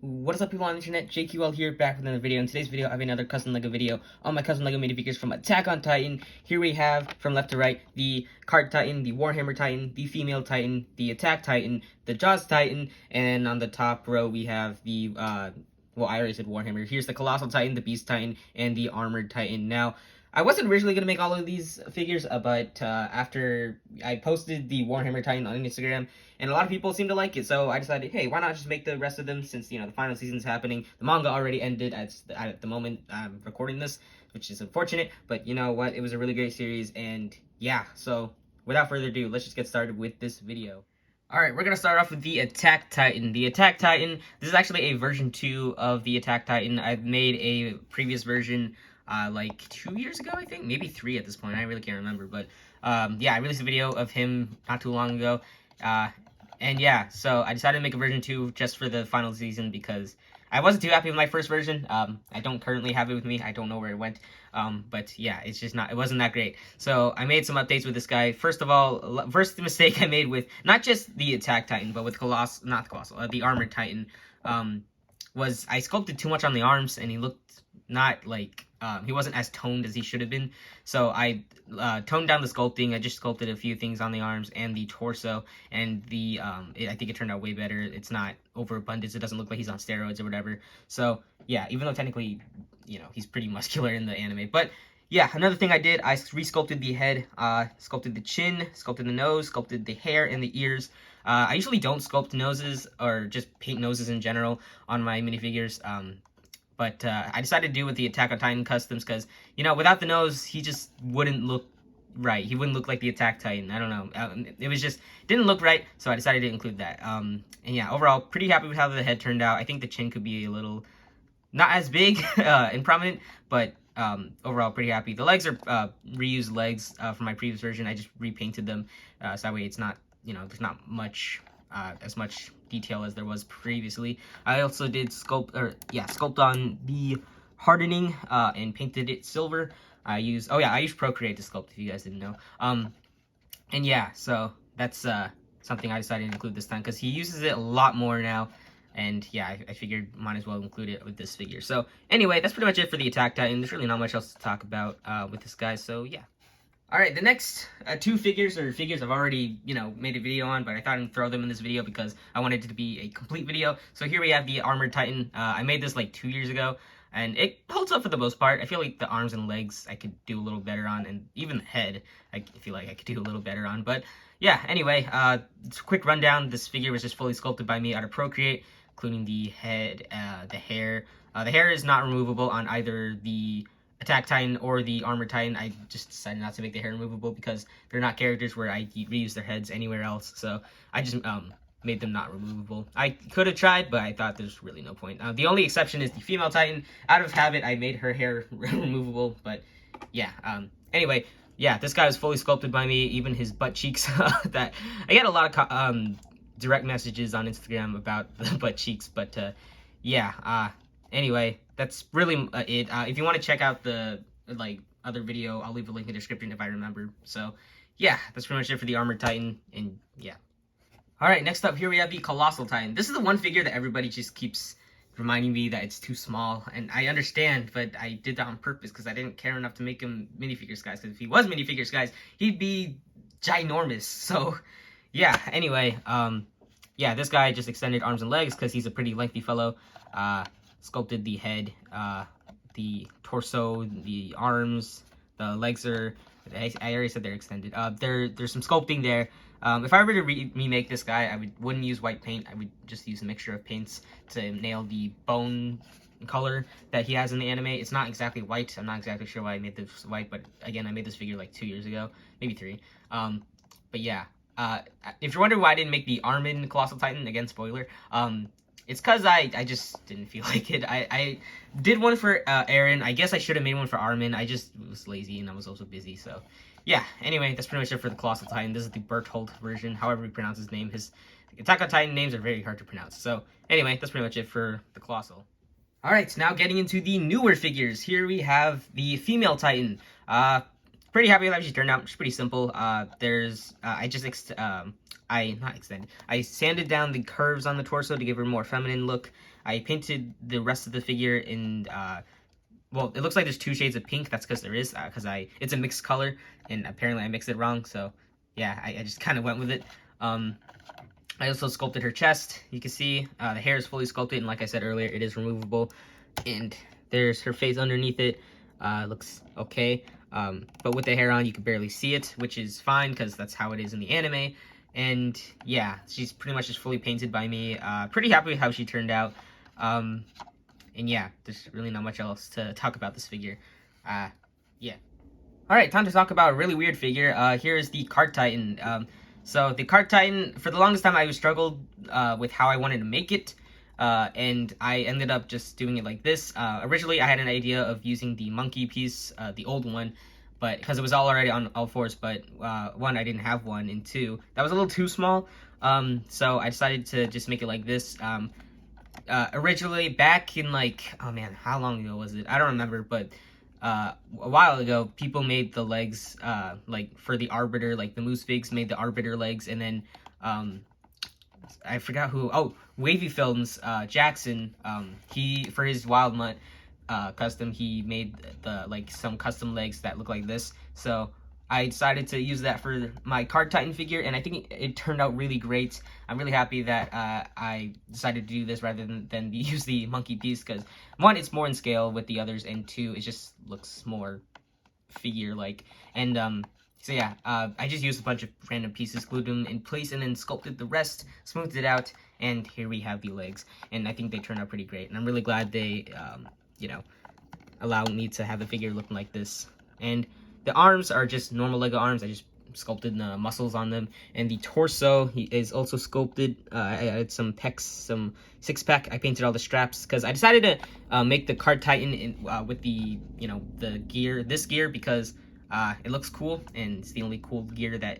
What is up, people on the internet? JQL here, back with another video. In today's video, I have another custom LEGO video on my custom LEGO minifigures from Attack on Titan. Here we have, from left to right, the Card Titan, the Warhammer Titan, the Female Titan, the Attack Titan, the Jaws Titan, and on the top row we have the, well, I already said Warhammer. Here's the Colossal Titan, the Beast Titan, and the Armored Titan. Now, I wasn't originally going to make all of these figures, but after I posted the Warhammer Titan on Instagram, and a lot of people seemed to like it, so I decided, hey, why not just make the rest of them, since, you know, the final season's happening. The manga already ended at the moment I'm recording this, which is unfortunate, but you know what, it was a really great series, and yeah, so without further ado, let's just get started with this video. Alright, we're going to start off with the Attack Titan. The Attack Titan, this is actually a version 2 of the Attack Titan. I've made a previous version like 2 years ago, I think, maybe 3 at this point. I really can't remember, but yeah, I released a video of him not too long ago, and yeah, so I decided to make a version 2 just for the final season because I wasn't too happy with my first version. I don't currently have it with me. I don't know where it went, but yeah, it's just not, it wasn't that great. So I made some updates with this guy. First of all, first mistake I made with not just the Attack Titan, but with the Armored Titan, was I sculpted too much on the arms, and he looked not like, he wasn't as toned as he should have been. So I toned down the sculpting. I just sculpted a few things on the arms and the torso, and the I think it turned out way better. It's not overabundance. It doesn't look like he's on steroids or whatever. So yeah, even though technically, you know, he's pretty muscular in the anime. But yeah, another thing I did, I resculpted the head, sculpted the chin, sculpted the nose, sculpted the hair and the ears. I usually don't sculpt noses or just paint noses in general on my minifigures. But I decided to do with the Attack on Titan customs because, you know, without the nose, he just wouldn't look right. He wouldn't look like the Attack Titan. I don't know. It was just, didn't look right, so I decided to include that. And yeah, overall, pretty happy with how the head turned out. I think the chin could be a little, not as big and prominent, but overall, pretty happy. The legs are reused legs from my previous version. I just repainted them, so that way it's not, you know, there's not much, as much detail as there was previously. I also did sculpt on the hardening and painted it silver. I used Procreate to sculpt, if you guys didn't know. And yeah, so that's something I decided to include this time because he uses it a lot more now. And yeah, I figured might as well include it with this figure. So anyway, that's pretty much it for the Attack Titan. There's really not much else to talk about with this guy, so yeah. Alright, the next two figures I've already, you know, made a video on, but I thought I'd throw them in this video because I wanted it to be a complete video. So here we have the Armored Titan. I made this like 2 years ago, and it holds up for the most part. I feel like the arms and legs I could do a little better on, and even the head I feel like I could do a little better on. But yeah, anyway, quick rundown. This figure was just fully sculpted by me out of Procreate, including the head, the hair. The hair is not removable on either the Attack Titan or the Armored Titan. I just decided not to make the hair removable because they're not characters where I reuse their heads anywhere else. So I just made them not removable. I could have tried, but I thought there's really no point. The only exception is the Female Titan. Out of habit, I made her hair removable, but yeah. Anyway, yeah, this guy was fully sculpted by me, even his butt cheeks. That I get a lot of direct messages on Instagram about the butt cheeks, but yeah. Anyway, that's really it. If you want to check out the other video, I'll leave a link in the description if I remember. So yeah, that's pretty much it for the Armored Titan, and yeah. Alright, next up here we have the Colossal Titan. This is the one figure that everybody just keeps reminding me that it's too small, and I understand, but I did that on purpose because I didn't care enough to make him minifigures guys, because if he was minifigures guys, he'd be ginormous. So yeah, anyway, yeah, this guy just extended arms and legs because he's a pretty lengthy fellow. Sculpted the head, the torso, the arms, the legs are, I already said they're extended. There's some sculpting there. If I were to remake this guy, I wouldn't use white paint. I would just use a mixture of paints to nail the bone color that he has in the anime. It's not exactly white. I'm not exactly sure why I made this white, but again, I made this figure like 2 years ago, maybe 3. But yeah, if you're wondering why I didn't make the Armin Colossal Titan, again, spoiler, it's because I just didn't feel like it. I did one for Aaron. I guess I should have made one for Armin. I just was lazy and I was also busy. So yeah, anyway, that's pretty much it for the Colossal Titan. This is the Berthold version, however we pronounce his name. His Attack on Titan names are very hard to pronounce. So anyway, that's pretty much it for the Colossal. Alright, now getting into the newer figures. Here we have the Female Titan. pretty happy with how she turned out. She's pretty simple. I sanded down the curves on the torso to give her a more feminine look. I painted the rest of the figure in, well, it looks like there's 2 shades of pink. That's because there is, it's a mixed color, and apparently I mixed it wrong, so yeah, I just kind of went with it. I also sculpted her chest. You can see the hair is fully sculpted, and like I said earlier, it is removable. And there's her face underneath it. Looks okay. But with the hair on, you can barely see it, which is fine because that's how it is in the anime. And yeah, she's pretty much just fully painted by me. Pretty happy with how she turned out. And yeah, there's really not much else to talk about this figure. Yeah. Alright, time to talk about a really weird figure. Here is the Cart Titan. So the Cart Titan, for the longest time I struggled with how I wanted to make it. And I ended up just doing it like this. Originally I had an idea of using the monkey piece, the old one, but because it was already on all fours, but 1, I didn't have one, and 2, that was a little too small. So I decided to just make it like this. Originally back in like, oh man, how long ago was it? I don't remember, but a while ago, people made the legs, like, for the Arbiter, like, the Moose Figs made the Arbiter legs, and then, I forgot who, oh, Wavy Films, Jackson, he, for his Wild Mutt, custom, he made like, some custom legs that look like this, so I decided to use that for my Cart Titan figure, and I think it turned out really great. I'm really happy that I decided to do this rather than use the monkey piece, because 1, it's more in scale with the others, and 2, it just looks more figure-like. And so yeah, I just used a bunch of random pieces, glued them in place, and then sculpted the rest, smoothed it out, and here we have the legs. And I think they turned out pretty great, and I'm really glad they, you know, allowed me to have the figure looking like this. And the arms are just normal Lego arms. I just sculpted the muscles on them. And the torso is also sculpted. I added some pecs, some 6-pack. I painted all the straps because I decided to make the Cart Titan with the, you know, the gear, this gear, because it looks cool, and it's the only cool gear that,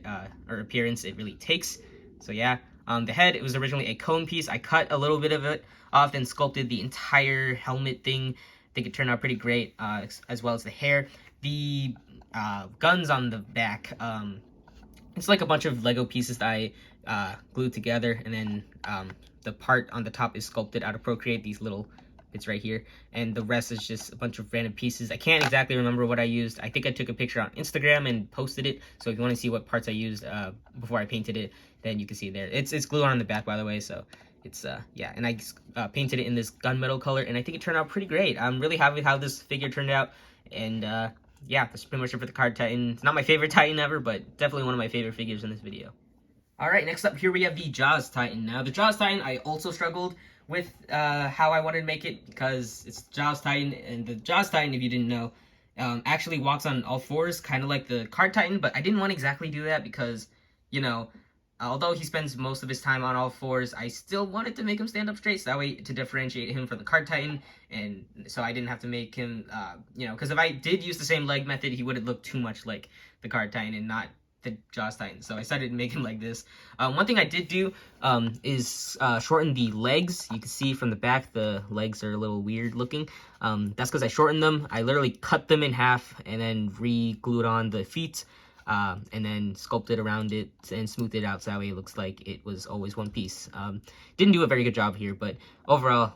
or appearance it really takes. So yeah, the head, it was originally a cone piece. I cut a little bit of it off, then sculpted the entire helmet thing. I think it turned out pretty great, as well as the hair. The guns on the back, it's like a bunch of Lego pieces that I glued together, and then the part on the top is sculpted out of Procreate, these little bits right here, and the rest is just a bunch of random pieces. I can't exactly remember what I used. I think I took a picture on Instagram and posted it, so if you want to see what parts I used before I painted it, then you can see it there. It's glued on the back, by the way, so it's yeah, and I painted it in this gunmetal color, and I think it turned out pretty great. I'm really happy with how this figure turned out, and yeah, that's pretty much it for the Cart Titan. It's not my favorite Titan ever, but definitely one of my favorite figures in this video. Alright, next up here we have the Jaws Titan. Now, the Jaws Titan, I also struggled with how I wanted to make it, because it's Jaws Titan, and the Jaws Titan, if you didn't know, actually walks on all fours, kind of like the Cart Titan, but I didn't want to exactly do that because, you know, although he spends most of his time on all fours, I still wanted to make him stand up straight, so that way to differentiate him from the Cart Titan, and so I didn't have to make him, you know, because if I did use the same leg method, he wouldn't look too much like the Cart Titan and not the Jaws Titan, so I decided to make him like this. One thing I did do is shorten the legs. You can see from the back the legs are a little weird looking. That's because I shortened them. I literally cut them in half and then re-glued on the feet. And then sculpted around it and smoothed it out so that way it looks like it was always one piece. Didn't do a very good job here, but overall,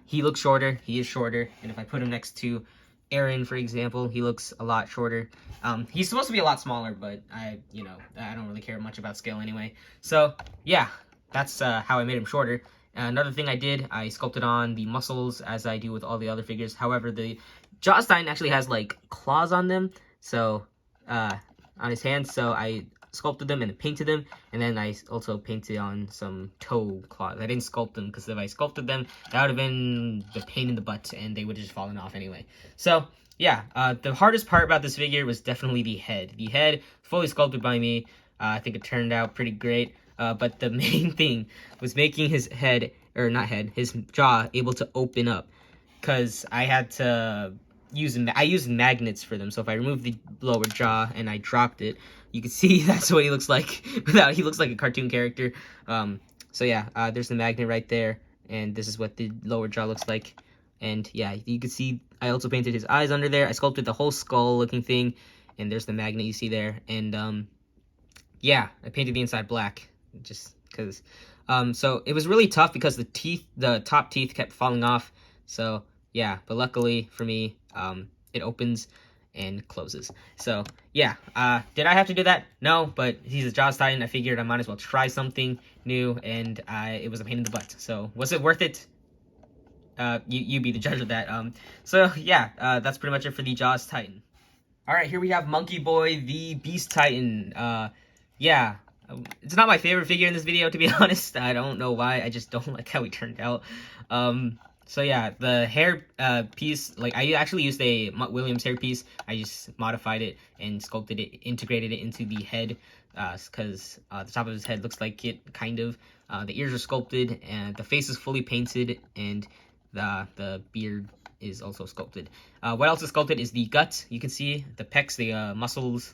he looks shorter. He is shorter, and if I put him next to Aaron, for example, he looks a lot shorter. He's supposed to be a lot smaller, but I don't really care much about scale anyway. So, yeah, that's how I made him shorter. Another thing I did, I sculpted on the muscles as I do with all the other figures. However, the Jaws Titan actually has, like, claws on them, so, on his hands, so I sculpted them and painted them, and then I also painted on some toe claws. I didn't sculpt them, because if I sculpted them, that would have been the pain in the butt, and they would have just fallen off anyway. So, yeah, the hardest part about this figure was definitely the head. The head, fully sculpted by me. I think it turned out pretty great, but the main thing was making his head, or not head, his jaw able to open up, because I had to I used magnets for them, so if I remove the lower jaw and I dropped it, you can see that's what he looks like. He looks like a cartoon character. So yeah, there's the magnet right there, and this is what the lower jaw looks like. And yeah, you can see I also painted his eyes under there. I sculpted the whole skull looking thing, and there's the magnet you see there, and yeah, I painted the inside black just because. So it was really tough because the top teeth kept falling off. So yeah, but luckily for me, it opens and closes. So yeah, did I have to do that? No, but he's a Jaws Titan. I figured I might as well try something new, and it was a pain in the butt. So was it worth it? You be the judge of that. So yeah, that's pretty much it for the Jaws Titan. All right, here we have Monkey Boy, the Beast Titan. Yeah, it's not my favorite figure in this video, to be honest. I don't know why. I just don't like how he turned out. So yeah, the hair piece, like I actually used a Williams hair piece. I just modified it and sculpted it, integrated it into the head, because the top of his head looks like it, kind of. The ears are sculpted, and the face is fully painted, and the beard is also sculpted. What else is sculpted is the gut. You can see the pecs, the muscles,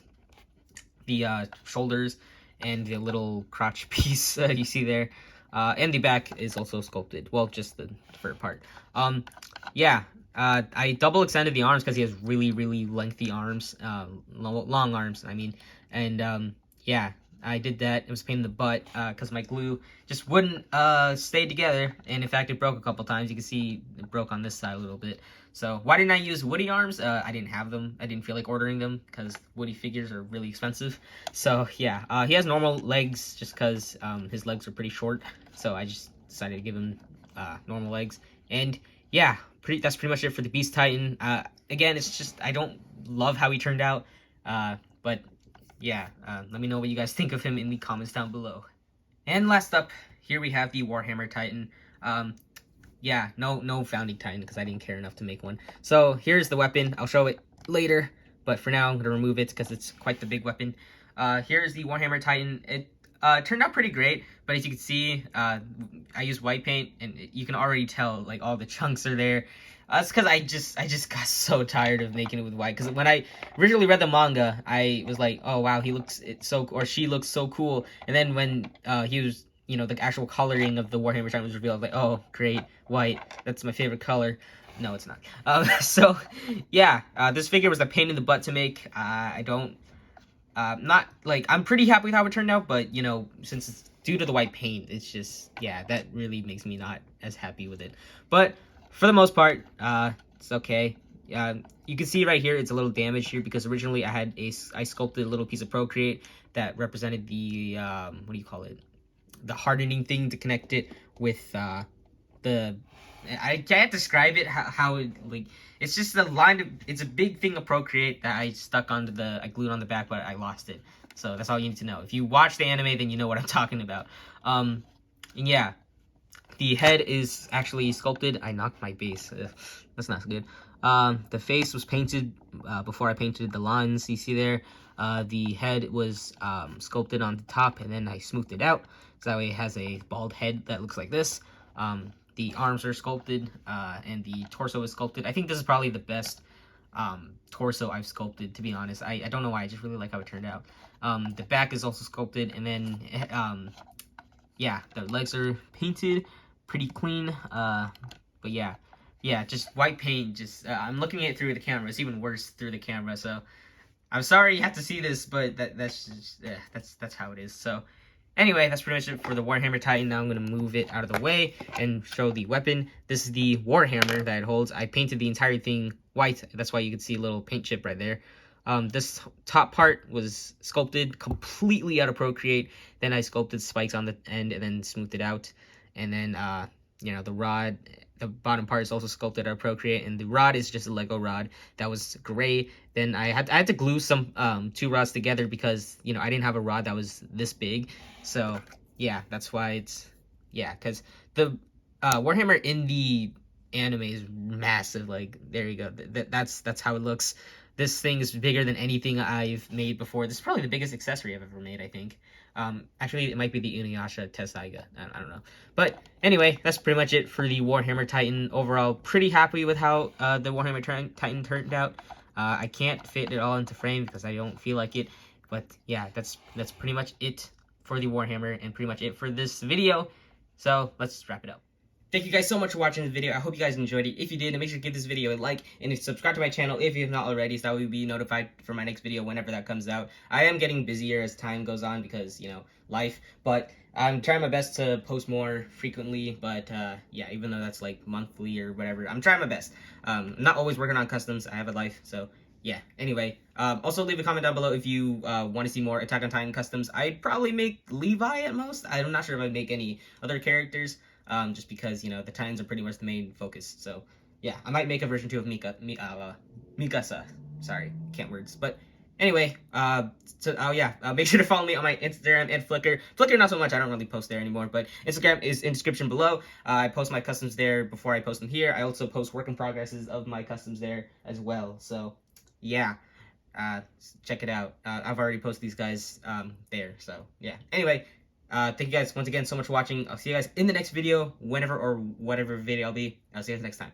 the shoulders, and the little crotch piece you see there. And the back is also sculpted. Well, just the fur part. Yeah, I double extended the arms because he has really, really lengthy arms, long arms, I mean. And yeah, I did that. It was a pain in the butt because my glue just wouldn't stay together. And in fact, it broke a couple times. You can see it broke on this side a little bit. So why didn't I use Woody arms? I didn't have them. I didn't feel like ordering them because Woody figures are really expensive. So yeah, he has normal legs just because his legs are pretty short. So I just decided to give him normal legs. And yeah, that's pretty much it for the Beast Titan. Again, it's just I don't love how he turned out. But yeah, let me know what you guys think of him in the comments down below. And last up, here we have the Warhammer Titan. Yeah, no founding Titan because I didn't care enough to make one. So here's the weapon. I'll show it later, but for now I'm gonna remove it because it's quite the big weapon. Here's the Warhammer Titan. It turned out pretty great, but as you can see, I used white paint, and you can already tell like all the chunks are there. That's because I just got so tired of making it with white. Because when I originally read the manga, I was like, oh wow, she looks so cool. And then when he was, you know, the actual coloring of the Warhammer Titan was revealed, I was like, oh great, white, that's my favorite color. No, it's not. So yeah, this figure was a pain in the butt to make. I don't, not like, I'm pretty happy with how it turned out, but you know, since it's due to the white paint, it's just, yeah, that really makes me not as happy with it. But for the most part, it's okay. You can see right here, it's a little damaged here because originally I sculpted a little piece of Procreate that represented the, what do you call it? The hardening thing to connect it with, I can't describe it, how it, like, it's just a line it's a big thing of Procreate that I stuck onto I glued on the back, but I lost it. So that's all you need to know. If you watch the anime, then you know what I'm talking about. And yeah. The head is actually sculpted. I knocked my base. That's not good. The face was painted before I painted the lines you see there. The head was sculpted on the top, and then I smoothed it out. So that way it has a bald head that looks like this. The arms are sculpted, and the torso is sculpted. I think this is probably the best torso I've sculpted, to be honest. I don't know why. I just really like how it turned out. The back is also sculpted, and then yeah, the legs are painted pretty clean. But yeah, just white paint. Just I'm looking at it through the camera. It's even worse through the camera. So I'm sorry you have to see this, but that's just that's how it is. So anyway, that's pretty much it for the Warhammer Titan. Now I'm gonna move it out of the way and show the weapon. This is the Warhammer that it holds. I painted the entire thing white. That's why you can see a little paint chip right there. This top part was sculpted completely out of Procreate. Then I sculpted spikes on the end and then smoothed it out. And then, you know, the rod, the bottom part is also sculpted out of Procreate. And the rod is just a Lego rod that was gray. Then I had to glue some two rods together because, you know, I didn't have a rod that was this big. So, yeah, that's why it's, yeah, because the Warhammer in the anime is massive. Like, there you go. That's how it looks. This thing is bigger than anything I've made before. This is probably the biggest accessory I've ever made, I think. Actually, it might be the Inuyasha Tessaiga. I don't know. But anyway, that's pretty much it for the Warhammer Titan. Overall, pretty happy with how the Warhammer Titan turned out. I can't fit it all into frame because I don't feel like it. But yeah, that's pretty much it for the Warhammer and pretty much it for this video. So let's wrap it up. thank you guys so much for watching this video. I hope you guys enjoyed it. If you did, make sure to give this video a like and subscribe to my channel if you have not already, so that way you'll be notified for my next video whenever that comes out. I am getting busier as time goes on because, you know, life, but I'm trying my best to post more frequently, but yeah, even though that's like monthly or whatever, I'm trying my best. I'm not always working on customs. I have a life, so yeah. Anyway, also leave a comment down below if you want to see more Attack on Titan customs. I'd probably make Levi at most. I'm not sure if I'd make any other characters, just because, you know, the Titans are pretty much the main focus. So yeah, I might make a version 2 of Mikasa. Sorry, can't words. But anyway, make sure to follow me on my Instagram and Flickr. Flickr not so much, I don't really post there anymore, but Instagram is in description below. I post my customs there before I post them here. I also post work in progresses of my customs there as well. So yeah, check it out. I've already posted these guys there, so yeah. Anyway, thank you guys once again so much for watching. I'll see you guys in the next video, whenever or whatever video I'll be. I'll see you guys next time.